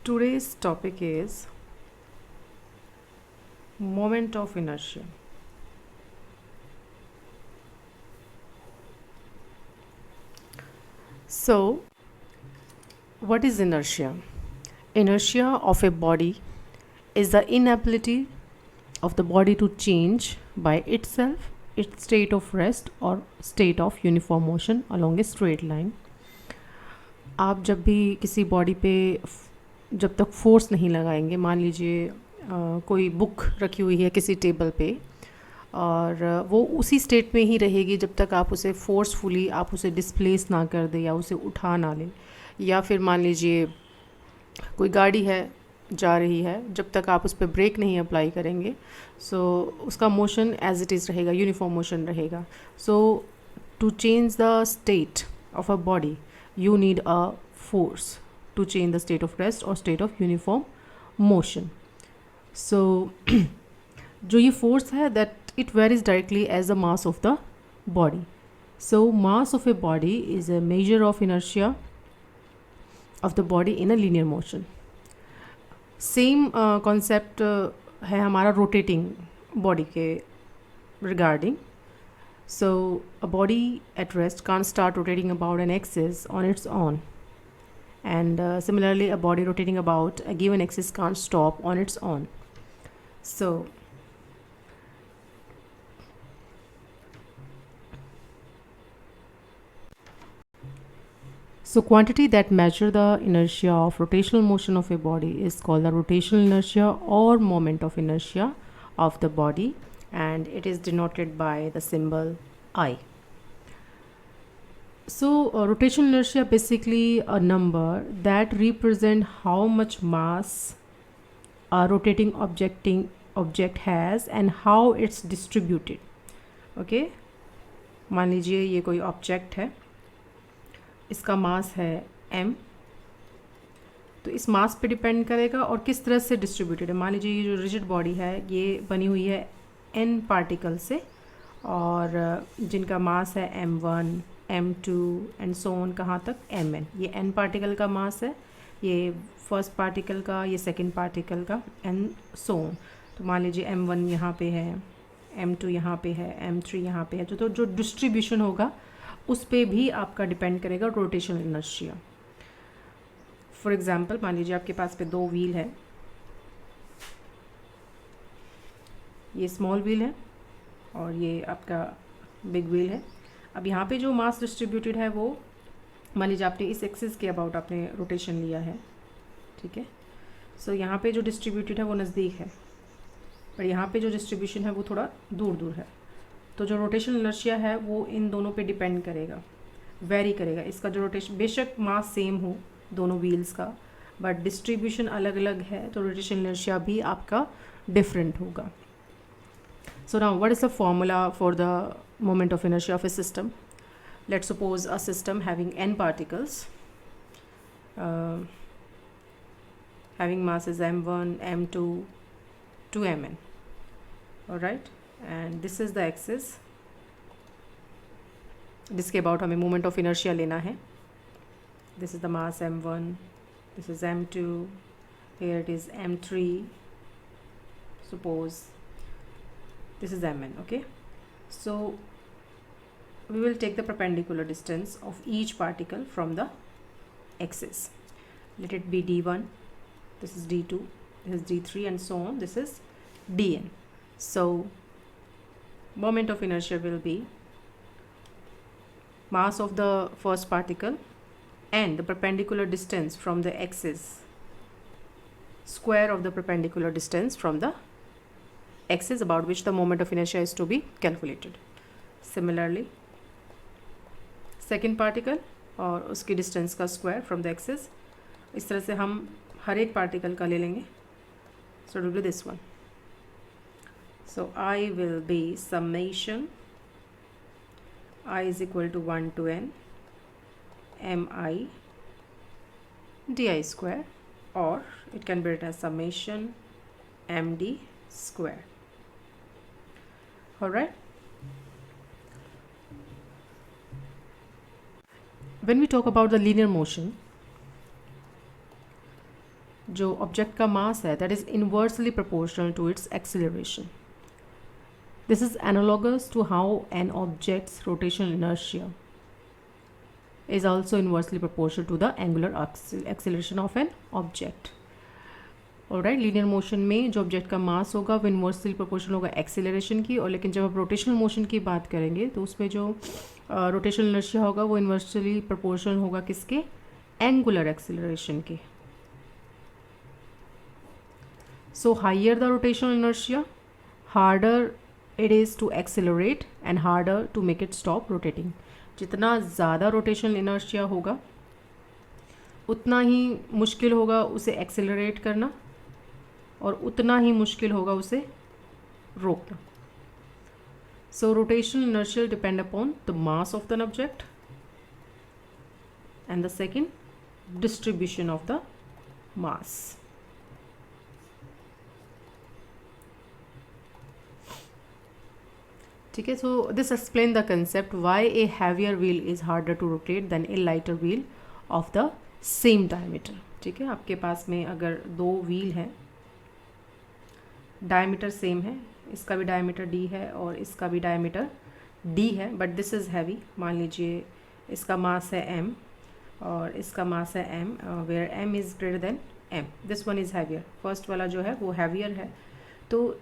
Today's topic is moment of inertia. So, what is inertia? Inertia of a body is the inability of the body to change by itself its state of rest or state of uniform motion along a straight line. आप जब भी किसी body पे जब तक force नहीं लगाएंगे, मान लीजिए कोई बुक रखी हुई है किसी टेबल पे और वो उसी स्टेट में ही रहेगी जब तक आप उसे फोर्सफुली आप उसे डिस्प्लेस ना कर दे या उसे उठा ना ले। या फिर मान लीजिए कोई गाड़ी है जा रही है, जब तक आप उस पर ब्रेक नहीं अप्लाई करेंगे सो उसका मोशन एज इट इज़ रहेगा, यूनिफॉर्म मोशन रहेगा। So to change the state of a body you need a force to change the state of rest or state of uniform motion. So जो ये force है that it varies directly as the mass of the body. So mass of a body is a measure of inertia of the body in a linear motion. Same concept है हमारा rotating body के regarding. So a body at rest can't start rotating about an axis on its own, and similarly a body rotating about a given axis can't stop on its own. So quantity that measure the inertia of rotational motion of a body is called the rotational inertia or moment of inertia of the body, and it is denoted by the symbol I. So rotational inertia basically a number that represent how much mass a rotating object has and how it's distributed. Okay, मान लीजिए ये कोई object है, इसका mass है m, तो इस मास पे डिपेंड करेगा और किस तरह से डिस्ट्रीब्यूटेड है। मान लीजिए ये जो रिजिड बॉडी है ये बनी हुई है n पार्टिकल से और जिनका मास है m1 m2 and so on कहाँ तक mn। ये n पार्टिकल का मास है, ये फर्स्ट पार्टिकल का, ये सेकंड पार्टिकल का एंड सो ऑन। तो मान लीजिए m1 यहाँ पे है, m2 यहाँ पे है, m3 यहाँ पे है। तो जो डिस्ट्रीब्यूशन होगा उस पे भी आपका डिपेंड करेगा रोटेशनल इनर्शिया। फॉर एग्जांपल मान लीजिए आपके पास पे दो व्हील है, ये स्मॉल व्हील है और ये आपका बिग व्हील है। अब यहाँ पे जो मास डिस्ट्रीब्यूटेड है वो मान लीजिए आपने इस एक्सिस के अबाउट आपने रोटेशन लिया है, ठीक है। सो यहाँ पे जो डिस्ट्रीब्यूटेड है वो नज़दीक है, पर यहाँ पे जो डिस्ट्रीब्यूशन है वो थोड़ा दूर दूर है। तो जो रोटेशनल इनर्शिया है वो इन दोनों पे डिपेंड करेगा, वेरी करेगा। इसका जो रोटेशन बेशक मास सेम हो दोनों व्हील्स का, बट डिस्ट्रीब्यूशन अलग अलग है तो रोटेशनल इनर्शिया भी आपका डिफरेंट होगा। So now what is the formula for the moment of inertia of a system? Let's suppose a system having n particles, having masses m1, m2 to mn, all right, and this is the axis जिसके about हमें moment of inertia लेना है। This is the mass m1, this is m2, here it is m3, suppose this is mn. Okay, so we will take the perpendicular distance of each particle from the axis. Let it be d1, this is d2, this is d3 and so on, this is dn. So moment of inertia will be mass of the first particle and the perpendicular distance from the axis, square of the perpendicular distance from the axis about which the moment of inertia is to be calculated. Similarly second particle और उसकी distance का square from the axis. इस तरह से हम हर एक particle का ले लेंगे। So do this one. So I will be summation I is equal to 1 to n mi di square, or it can be written as summation md square. All right, when we talk about the linear motion, जो object का mass है that is inversely proportional to its acceleration. This is analogous to how an object's rotational inertia is also inversely proportional to the angular acceleration of an object. Alright, linear motion में जो object का मास होगा वो inversely proportional होगा acceleration की, और लेकिन जब आप रोटेशनल मोशन की बात करेंगे तो उसमें जो रोटेशनल इनर्शिया होगा वो इन्वर्सली प्रोपोर्शनल होगा किसके, एंगुलर एक्सेलरेशन के. So higher the rotational inertia, harder it is to accelerate and harder to make it stop rotating. जितना ज़्यादा रोटेशनल इनर्शिया होगा उतना ही मुश्किल होगा उसे एक्सेलरेट करना और उतना ही मुश्किल होगा उसे रोकना. So rotational inertia depend upon the mass of the object and the second distribution of the mass. ठीक है, so this explain the concept why a heavier wheel is harder to rotate than a lighter wheel of the same diameter. ठीक है, आपके पास में अगर दो wheel हैं, diameter same है, इसका भी डायमीटर d है और इसका भी डायमीटर d है, बट दिस इज़ हैवी. मान लीजिए इसका मास है m और इसका मास है m, where m is greater than m. This one is heavier. First वाला जो है वो हैवियर है, तो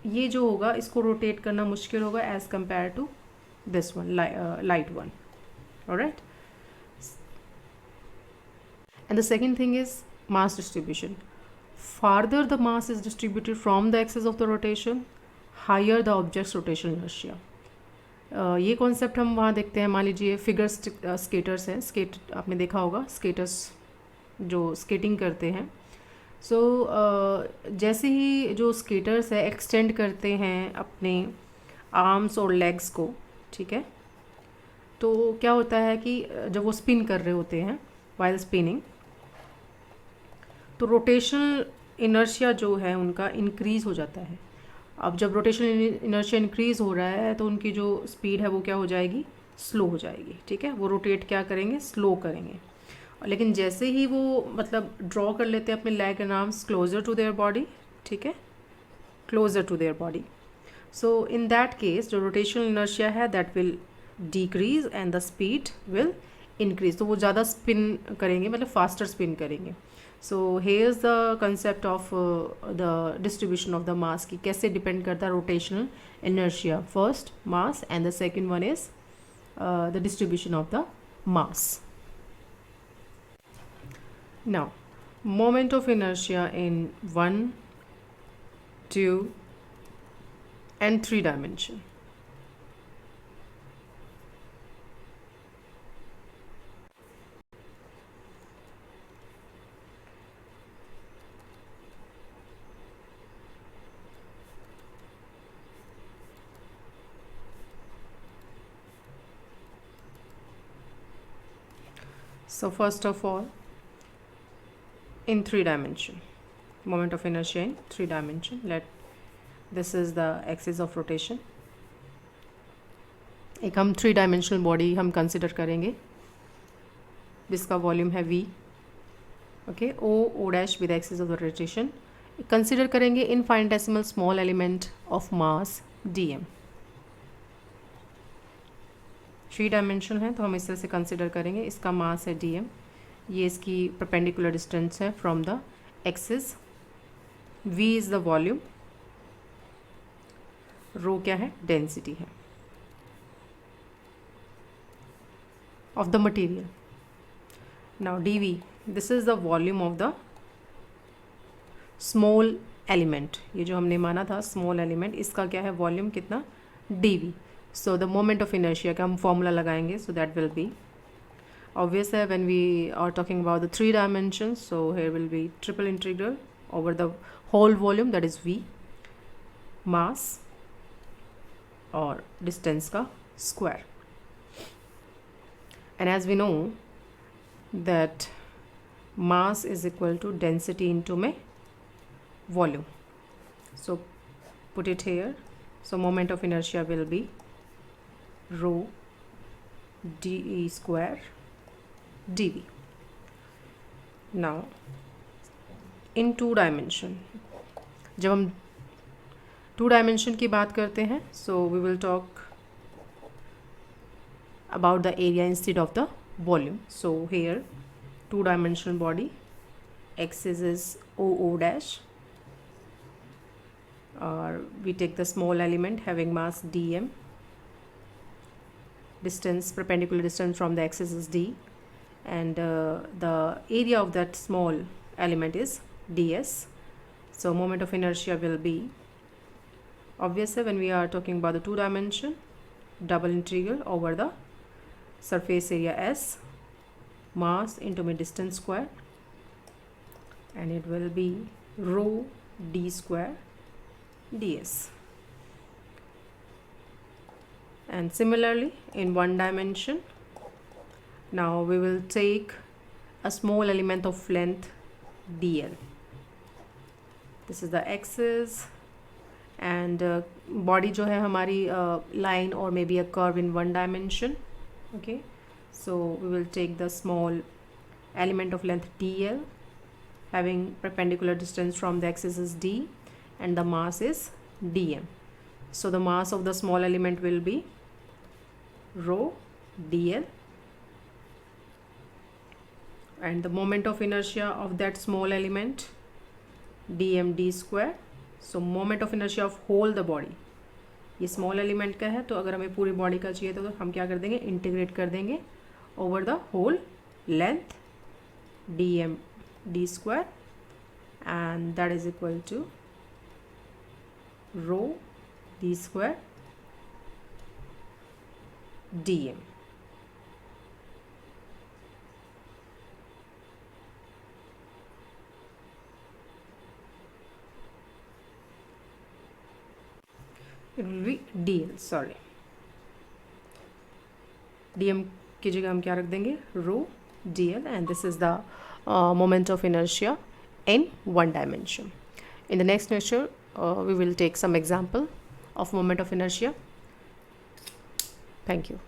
ये जो होगा इसको रोटेट करना मुश्किल होगा as compare to this one, light one. Alright, and the second thing is mass distribution. Farther the mass is distributed from the axis of the rotation, higher the object's rotational inertia. ये concept हम वहाँ देखते हैं. मान लीजिए figure skaters हैं, आपने देखा होगा स्केटर्स जो स्केटिंग करते हैं. सो जैसे ही जो स्केटर्स है एक्सटेंड करते हैं अपने आर्म्स और लेग्स को, ठीक है, तो क्या होता है कि जब वो स्पिन कर रहे होते हैं वाइल स्पिनिंग, तो रोटेशनल इनर्शिया जो है उनका इंक्रीज़ हो जाता है. अब जब रोटेशनल इनर्शिया इंक्रीज़ हो रहा है तो उनकी जो स्पीड है वो क्या हो जाएगी, स्लो हो जाएगी. ठीक है, वो रोटेट क्या करेंगे, स्लो करेंगे. लेकिन जैसे ही वो मतलब ड्रॉ कर लेते हैं अपने leg and arms closer to their body, ठीक है, closer to their body, so in that case जो रोटेशनल इनर्शिया है that will decrease and the speed will increase. तो वो ज़्यादा स्पिन करेंगे, मतलब फास्टर स्पिन करेंगे. So here is the concept of the distribution of the mass की कैसे डिपेंड करता है rotational inertia. First mass and the second one is the distribution of the mass. Now, moment of inertia in 1, 2 and 3 dimension. So first of all, in 3 dimension, moment of inertia in 3 dimension, this is the axis of rotation. एक हम 3 dimensional body हम consider करेंगे जिसका volume है v. Okay, o dash with axis of the rotation. Consider करेंगे infinitesimal small element of mass dm. 3 dimension है तो हम इस तरह से कंसिडर करेंगे. इसका मास है dm, ये इसकी परपेंडिकुलर डिस्टेंस है from the axis. v is the volume, rho क्या है, डेंसिटी है of the material. Now dv, this is the volume of the small element. ये जो हमने माना था स्मॉल एलिमेंट, इसका क्या है वॉल्यूम कितना, dv. So the moment of inertia का हम फॉर्मूला लगाएंगे, so that will be obvious है when we are talking about the 3 dimensions. So here will be triple integral over the whole volume, that is v, mass और distance का square. And as we know that mass is equal to density into my volume, so put it here. So moment of inertia will be rho dE square dv. Now in two dimension. जब हम two dimension की बात करते हैं, so we will talk about the area instead of the volume. So here two dimensional body, axis is OO dash, or we take the small element having mass dm, distance, perpendicular distance from the axis is d, and the area of that small element is ds. So moment of inertia will be obvious when we are talking about the two dimension, double integral over the surface area S, mass into my distance square, and it will be rho d square ds. And similarly in one dimension, now we will take a small element of length dl. This is the axis, and body जो है हमारी line or maybe a curve in one dimension. Okay, so we will take the small element of length dl having perpendicular distance from the axis is d, and the mass is dm. So the mass of the small element will be rho dl, and the moment of inertia of that small element dm d square. So moment of inertia of whole the body, ये small element का है, तो अगर हमें पूरी body का चाहिए तो हम क्या कर देंगे, इंटीग्रेट कर देंगे over the whole length d m d square, and that is equal to rho d square d m. It will be dl, sorry, dm की जगह हम क्या रख देंगे, रो dl, and this is the moment of inertia in one dimension. In the next lecture we will take some example of moment of inertia. Thank you.